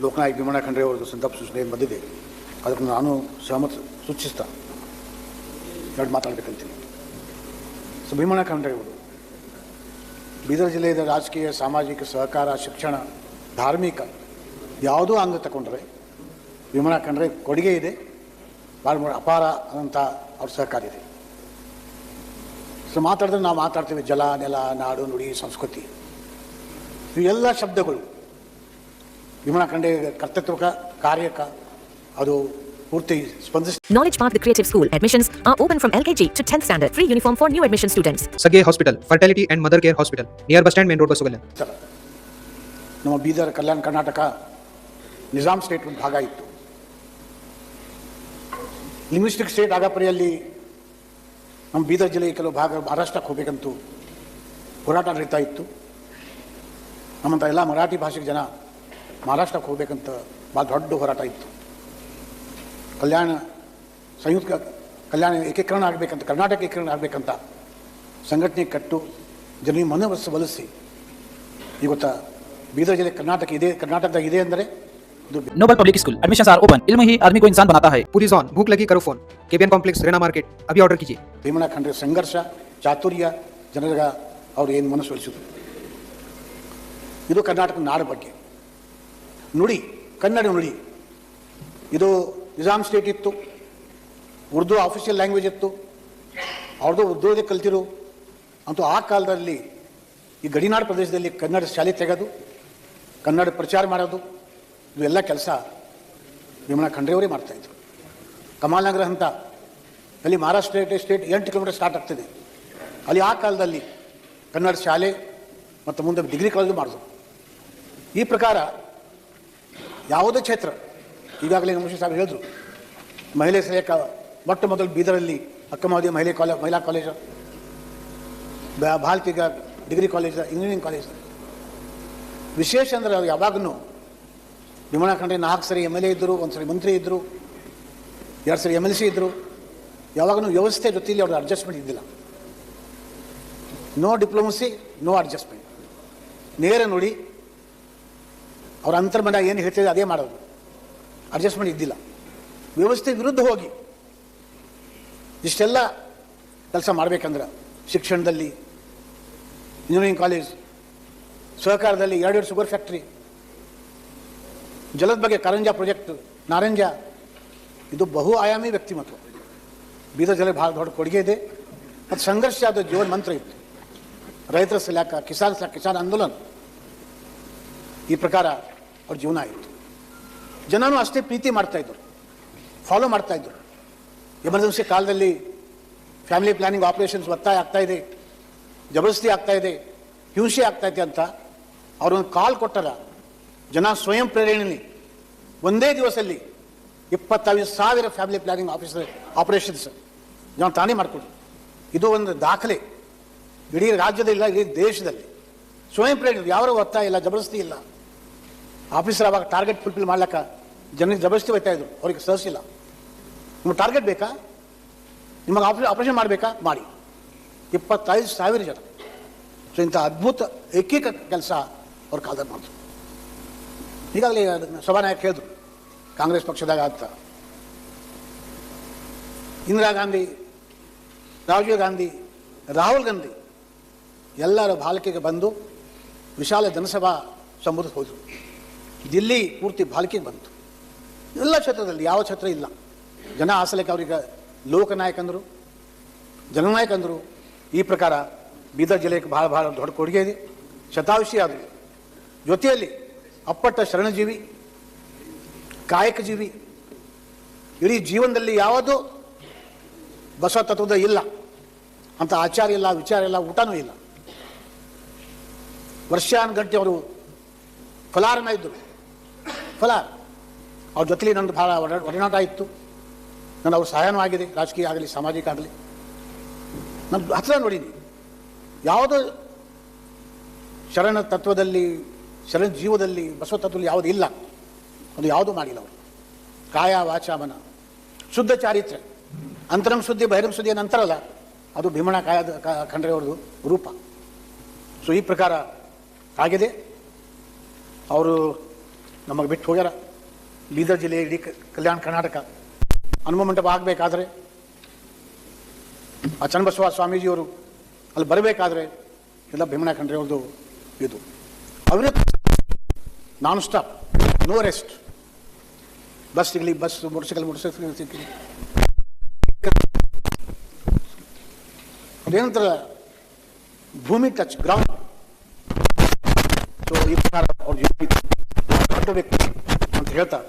ಲೋಕನಾಯಕ್ ಭೀಮಣ್ಣ ಖಂಡ್ರೆ ಅವರದ್ದು ಸಂತಾಪ ಸೂಚನೆ ಬಂದಿದೆ. ಅದಕ್ಕೆ ನಾನು ಸಹಮತ ಸೂಚಿಸ್ತಾ ಎರಡು ಮಾತಾಡಬೇಕಂತೀನಿ. ಸೊ ಭೀಮಣ್ಣ ಖಂಡ್ರೆ ಅವರು ಬೀದರ್ ಜಿಲ್ಲೆಯ ರಾಜಕೀಯ, ಸಾಮಾಜಿಕ, ಸಹಕಾರ, ಶಿಕ್ಷಣ, ಧಾರ್ಮಿಕ ಯಾವುದೋ ಅಂಗ ತಗೊಂಡ್ರೆ ಭೀಮಣ್ಣ ಖಂಡ್ರೆ ಕೊಡುಗೆ ಇದೆ, ಭಾಳ ಅಪಾರ ಅಂತ ಅವ್ರ ಸಹಕಾರ ಇದೆ. ಸೊ ಮಾತಾಡಿದ್ರೆ ನಾವು ಮಾತಾಡ್ತೀವಿ ಜಲ, ನೆಲ, ನಾಡು, ನುಡಿ, ಸಂಸ್ಕೃತಿ, ಇವೆಲ್ಲ ಶಬ್ದಗಳು ಭೀಮಣ್ಣ ಖಂಡ್ರೆ ಕರ್ತೃತ್ವಕ, ಕಾರ್ಯಕ ಅದು ಪೂರ್ತಿ ಸ್ಪಂದಿಸಿ. Knowledge Park, the creative school. Admissions are open from LKG to 10th standard. Free uniform for new admission students. Sage Hospital, Fertility and Mother Care Hospital, near bus stand, main road, Basugalia. ನಮ್ಮ Bidar, Kalyana Karnataka Nizam state ಒಂದು ಭಾಗ ಇತ್ತು. Linguistic state ಆಗಪರಿಯಲ್ಲಿ ನಮ್ಮ ಬೀದರ್ ಜಿಲ್ಲೆಯ ಕೆಲವು ಭಾಗ ಮಹಾರಾಷ್ಟ್ರಕ್ಕೆ ಹೋಗಬೇಕಂತೂ ಹೋರಾಟ ನಡೀತಾ ಇತ್ತು. ನಮ್ಮಂಥ ಎಲ್ಲ ಮರಾಠಿ ಭಾಷೆಗೆ ಜನ ಮಹಾರಾಷ್ಟ್ರಕ್ಕೆ ಹೋಗ್ಬೇಕಂತ ಭಾಳ ದೊಡ್ಡ ಹೋರಾಟ ಇತ್ತು. ಸಂಯುಕ್ತ ಕಲ್ಯಾಣ ಏಕೀಕರಣ ಆಗಬೇಕಂತ, ಕರ್ನಾಟಕ ಏಕೀಕರಣ ಆಗಬೇಕಂತ ಸಂಘಟನೆ ಕಟ್ಟು ಜನರಿಗೆ ಮನವೊಲಿಸಿ ಇವತ್ತು ಬೀದರ್ ಜಿಲ್ಲೆ ಕರ್ನಾಟಕದಾಗ ಇದೆ ಅಂದರೆ Noble public school. Admissions are open. इल्म ही आदमी को इंसान बनाता है. पूरी जोन भूख लगी करो फोन. केबियन कॉम्प्लेक्स, रेना मार्केट, अभी ऑर्डर कीजिए. ಭೀಮಣ್ಣ ಖಂಡ್ರೆ ಸಂಘರ್ಷ, ಚಾತುರ್ಯ, ಜನರಿಗೆ ಅವ್ರು ಏನು ಮನಸ್ಸೊಲಿಸಿದ್ರು. ಇದು ಕರ್ನಾಟಕ ನಾಡ ಬಗ್ಗೆ. ನುಡಿ, ಕನ್ನಡ ನುಡಿ, ಇದು ನಿಜಾಮ್ ಸ್ಟೇಟ್ ಇತ್ತು, ಉರ್ದು ಆಫಿಷಿಯಲ್ ಲ್ಯಾಂಗ್ವೇಜ್ ಇತ್ತು, ಅವ್ರದ್ದು ಉರ್ದುದೇ ಕಲ್ತಿರು. ಅಂತೂ ಆ ಕಾಲದಲ್ಲಿ ಈ ಗಡಿನಾಡು ಪ್ರದೇಶದಲ್ಲಿ ಕನ್ನಡ ಶಾಲೆ ತೆಗೆದು ಕನ್ನಡ ಪ್ರಚಾರ ಮಾಡೋದು, ಇವೆಲ್ಲ ಕೆಲಸ ಭೀಮಣ್ಣ ಖಂಡ್ರೆಯವರೇ ಮಾಡ್ತಾಯಿದ್ರು. ಕಮಾಲ್ನಗರ ಅಂತ ಅಲ್ಲಿ ಮಹಾರಾಷ್ಟ್ರ ಸ್ಟೇಟ್ 8 ಕಿಲೋಮೀಟರ್ ಸ್ಟಾರ್ಟ್ ಆಗ್ತದೆ. ಅಲ್ಲಿ ಆ ಕಾಲದಲ್ಲಿ ಕನ್ನಡ ಶಾಲೆ ಮತ್ತು ಮುಂದೆ ಡಿಗ್ರಿ ಕಾಲೇಜು ಮಾಡಿದ್ರು. ಈ ಪ್ರಕಾರ ಯಾವುದೇ ಕ್ಷೇತ್ರ, ಈಗಾಗಲೇ ನಮ್ಮ ಸಾಹೇಬ್ ಹೇಳಿದ್ರು, ಮಹಿಳೆ ಸಹಾಯಕ ಮೊಟ್ಟ ಮೊದಲು ಬೀದರಲ್ಲಿ ಅಕ್ಕಮಹದೇವಿ ಮಹಿಳಾ ಕಾಲೇಜು, ಭಾಲ್ತಿಗ ಡಿಗ್ರಿ ಕಾಲೇಜ್, ಇಂಜಿನಿಯರಿಂಗ್ ಕಾಲೇಜ್. ವಿಶೇಷ ಅಂದರೆ ಅವ್ರು ಯಾವಾಗೂ ಭೀಮಣ್ಣ ಖಂಡ್ರೆ 4 ಸರಿ MLA ಇದ್ದರು, 1 ಸರಿ ಮಂತ್ರಿ ಇದ್ದರು, 2 ಸರಿ MLC ಇದ್ದರು. ಯಾವಾಗೂ ವ್ಯವಸ್ಥೆ ಜೊತೆಯಲ್ಲಿ ಅವ್ರದ್ದು ಅಡ್ಜಸ್ಟ್ಮೆಂಟ್ ಇದ್ದಿಲ್ಲ. ನೋ ಡಿಪ್ಲೊಮಸಿ, ನೋ ಅಡ್ಜಸ್ಟ್ಮೆಂಟ್, ನೇರ ನೋಡಿ ಅವ್ರ ಅಂತರ್ಮನ ಏನು ಹೇಳ್ತಿದೆ ಅದೇ ಮಾಡೋದು, ಅಡ್ಜಸ್ಟ್ಮೆಂಟ್ ಇದ್ದಿಲ್ಲ. ವ್ಯವಸ್ಥೆ ವಿರುದ್ಧ ಹೋಗಿ ಇಷ್ಟೆಲ್ಲ ಕೆಲಸ ಮಾಡಬೇಕಂದ್ರೆ ಶಿಕ್ಷಣದಲ್ಲಿ, ಇಂಜಿನಿಯರಿಂಗ್ ಕಾಲೇಜ್, ಸಹಕಾರದಲ್ಲಿ 2 ಶುಗರ್ ಫ್ಯಾಕ್ಟ್ರಿ, ಜಲದ ಬಗ್ಗೆ ಕಾರಂಜಾ ಪ್ರಾಜೆಕ್ಟ್, ನಾರಂಜ, ಇದು ಬಹು ಆಯಾಮಿ ವ್ಯಕ್ತಿಮತ್ವ. ಬೀದರ್ ಜಿಲ್ಲೆ ಭಾಳ ದೊಡ್ಡ ಕೊಡುಗೆ ಇದೆ. ಮತ್ತು ಸಂಘರ್ಷ ಆದ ಜೀವನ ಮಂತ್ರ ಇತ್ತು. ರೈತರ ಸಲ್ಯಾಕ, ಕಿಸಾನ್ ಆಂದೋಲನ, ಈ ಪ್ರಕಾರ ಅವ್ರ ಜೀವನ ಇತ್ತು. ಜನನೂ ಅಷ್ಟೇ ಪ್ರೀತಿ ಮಾಡ್ತಾಯಿದ್ರು, ಫಾಲೋ ಮಾಡ್ತಾಯಿದ್ರು. ಎಮರ್ಜೆನ್ಸಿ ಕಾಲದಲ್ಲಿ ಫ್ಯಾಮಿಲಿ ಪ್ಲಾನಿಂಗ್ ಆಪರೇಷನ್ಸ್ ಒತ್ತಾಯ ಆಗ್ತಾಯಿದೆ, ಜಬರ್ದಸ್ತಿ ಆಗ್ತಾಯಿದೆ, ಹಿಂಸೆ ಆಗ್ತಾಯಿದೆ ಅಂತ ಅವ್ರೊಂದು ಕಾಲ್ ಕೊಟ್ಟಾರ. ಜನ ಸ್ವಯಂ ಪ್ರೇರಣೆಯಲ್ಲಿ ಒಂದೇ ದಿವಸದಲ್ಲಿ 25,000 ಫ್ಯಾಮಿಲಿ ಪ್ಲಾನಿಂಗ್ ಆಪರೇಷನ್ಸ್ ಜನ ತಾನೇ ಮಾಡಿಕೊಡ್ರು. ಇದು ಒಂದು ದಾಖಲೆ ಇಡೀ ರಾಜ್ಯದಲ್ಲ, ಇಡೀ ದೇಶದಲ್ಲಿ. ಸ್ವಯಂ ಪ್ರೇರಣೆ, ಯಾರು ಒತ್ತಾಯ ಇಲ್ಲ, ಜಬರ್ದಸ್ತಿ ಇಲ್ಲ. ಆಫೀಸರ್ ಅವಾಗ ಟಾರ್ಗೆಟ್ ಫುಲ್ಫಿಲ್ ಮಾಡ್ಲಿಕ್ಕೆ ಜನರಿಗೆ ಜಬರ್ದಸ್ತಿ ಒಯ್ತಾ ಇದ್ರು, ಅವ್ರಿಗೆ ಸಹಿಸಿಲ್ಲ. ನಿಮ್ಗೆ ಟಾರ್ಗೆಟ್ ಬೇಕಾ, ನಿಮಗೆ ಆಪರೇಷನ್ ಮಾಡಬೇಕಾ, ಮಾಡಿ. 25,000 ಜನ. ಸೊ ಇಂಥ ಅದ್ಭುತ ಏಕೈಕ ಕೆಲಸ ಅವ್ರ ಕಾಲದಲ್ಲಿ ಮಾಡಿದ್ರು. ಈಗಾಗಲೇ ಸಭಾನಾಯಕ ಹೇಳಿದ್ರು, ಕಾಂಗ್ರೆಸ್ ಪಕ್ಷದಾಗ ಅಂತ ಇಂದಿರಾ ಗಾಂಧಿ, ರಾಜೀವ್ ಗಾಂಧಿ, ರಾಹುಲ್ ಗಾಂಧಿ ಎಲ್ಲರ ಬಾಲಕಿಗೆ ಬಂದು ವಿಶಾಲ ಜನಸಭಾ ಸಂಬಂಧ ಹೋದರು. ದಿಲ್ಲಿ ಪೂರ್ತಿ ಬಾಲಕಿಗೆ ಬಂತು. ಎಲ್ಲ ಕ್ಷೇತ್ರದಲ್ಲಿ ಯಾವ ಕ್ಷೇತ್ರ ಇಲ್ಲ. ಜನ ಆಸಲಕ್ಕೆ ಅವ್ರಿಗೆ ಲೋಕನಾಯಕ ಅಂದರು, ಜನನಾಯಕ ಅಂದರು. ಈ ಪ್ರಕಾರ ಬೀದರ್ ಜಿಲ್ಲೆಗೆ ಭಾಳ ದೊಡ್ಡ ಕೊಡುಗೆ ಇದೆ. ಶತಾಯುಷಿ ಆದರು. ಜೊತೆಯಲ್ಲಿ ಅಪ್ಪಟ್ಟ ಶರಣಜೀವಿ, ಕಾಯಕ ಜೀವಿ. ಇಡೀ ಜೀವನದಲ್ಲಿ ಯಾವುದೂ ಬಸವ ತತ್ವದ ಇಲ್ಲ ಅಂತ ಆಚಾರ ಇಲ್ಲ, ವಿಚಾರ ಇಲ್ಲ, ಊಟನೂ ಇಲ್ಲ. ವರ್ಷಾನುಗಂಟೆ ಅವರು ಫಲಾರನ ಇದ್ದರು. ಫಲಾರ್ ಅವ್ರ ಜೊತೆಲಿ ನಂದು ಭಾಳ ಒಡನಾಟ ಇತ್ತು. ನಾನು ಅವ್ರ ಸಹಾಯನೂ ಆಗಿದೆ, ರಾಜಕೀಯ ಆಗಲಿ ಸಾಮಾಜಿಕ ಆಗಲಿ. ನನ್ನ ಹತ್ರ ನೋಡೀನಿ. ಯಾವುದೋ ಶರಣ ತತ್ವದಲ್ಲಿ, ಶರಣ ಜೀವದಲ್ಲಿ, ಬಸವ ತತ್ವದಲ್ಲಿ ಯಾವುದು ಇಲ್ಲ, ಅದು ಯಾವುದೂ ಮಾಡಿಲ್ಲ ಅವರು. ಕಾಯ ವಾಚ ಮನ ಶುದ್ಧ ಚಾರಿತ್ರ್ಯ, ಅಂತರಂಗ ಶುದ್ಧಿ ಬಹಿರಂಗ ಶುದ್ಧಿ ಏನಂತಾರಲ್ಲ, ಅದು ಭೀಮಣ್ಣ ಖಂಡ್ರೆ ಅವ್ರದ್ದು ರೂಪ. ಸೊ ಈ ಪ್ರಕಾರ ಆಗಿದೆ. ಅವರು ನಮಗೆ ಬಿಟ್ಟು ಹೋಗ್ಯಾರ. ಬೀದರ್ ಜಿಲ್ಲೆ, ಇಡೀ ಕಲ್ಯಾಣ ಕರ್ನಾಟಕ ಹನುಮ ಮಂಟಪ ಆಗಬೇಕಾದ್ರೆ, ಆ ಚನ್ನಬಸವ ಸ್ವಾಮೀಜಿಯವರು ಅಲ್ಲಿ ಬರಬೇಕಾದ್ರೆ ಎಲ್ಲ ಭೀಮಣ್ಣ ಖಂಡ್ರೆ ಅವ್ರದ್ದು ಇದು ಅವರೇ non stop, no rest. Bus ಸಿಗಲಿ ಬಸ್, ಮೋಟರ್ ಸೈಕಲ್ ಸಿಗಲಿ, ಅದೇನಂತರ ಭೂಮಿ ಟಚ್ ಗ್ರೌಂಡ್. ಸೊ ಈ ಪ್ರಕಾರ ಅವ್ರ ದೊಡ್ಡ ವ್ಯಕ್ತಿ ಅಂತ ಹೇಳ್ತಾ